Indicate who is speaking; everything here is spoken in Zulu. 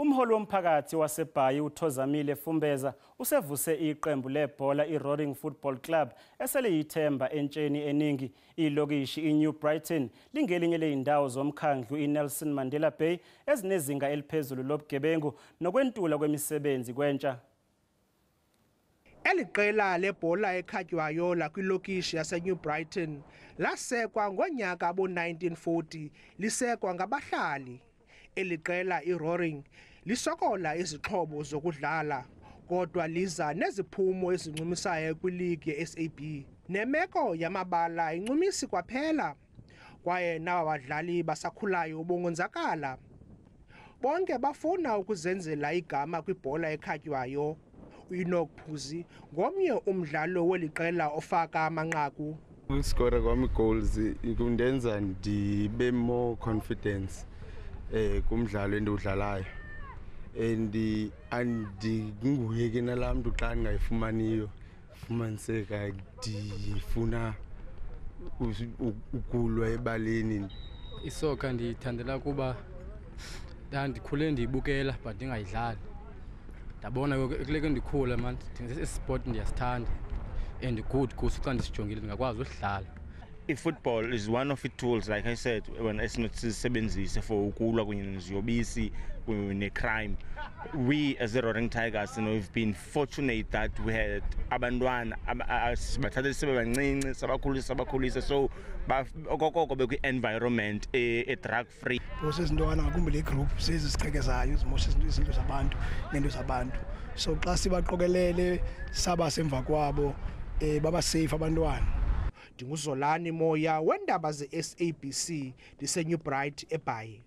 Speaker 1: Umholi womphakathi wase Bhayi uThozamile Fumbeza usevuse iqembu lebhola IRoring Footbal Club eseliyithemba entsheni eningi Ilokishi iNew Brighton lingelinye lezindawo zoMkhandlu iNelson Mandela Bay ezinezinga eliphezulu lobugebengu nokwentula kwemisebenzi kwentsha.
Speaker 2: Eliqela lebhola ekhatywayo la kwilokishi yaseNew Brighton lasekwa ngonyaka bo-1940 lisekwa ngabahlali. Eliqela IRoring lisokola izixhobo zokudlala kodwa liza neziphumo ezincumisayo kwiligi yeSAB. Nemeko yamabala incumisi kwaphela kwaye naba badlali basakhulayo bongonzakala. Bonke bafuna ukuzenzela igama kwibhola ekhatywayo. uNokphuzi ngomnye umdlalo weliqela ofaka amanqaku.
Speaker 3: Uskora kwami goals kundenza ndibe more confidence kumdlalo endiwudlalayo andinguye ke nalamntu xa ndingayifumaniyo fumaniseka ndifuna ukulwa ebaleni.
Speaker 4: Isoka ndiyithandela kuba ndikhule ndiyibukela but ndingayidlali. Ndabona kuleke ndikhula man sport ndiyasithanda and good kuso xa ndisijongile ndingakwazi udlala.
Speaker 5: Football is one of the tools, like I said, when esinothisebenzise for ukulwa kunye neziyobisi ne-crime. We as the Roaring Tigers, we've been fortunate that we had abantwana bathatha sebebancinci sabakhulisa so okokoko bekwi-environment drug free.
Speaker 6: Sezintwana ngakumbi le group sezisiqhekezayo zimosha izinto zabantu nento zabantu, so xa sibaqokelele saba semva kwabo baba safe abantwana.
Speaker 2: Ndinguzolani Moya wendaba ze-SABC liseNew Bright eBhayi.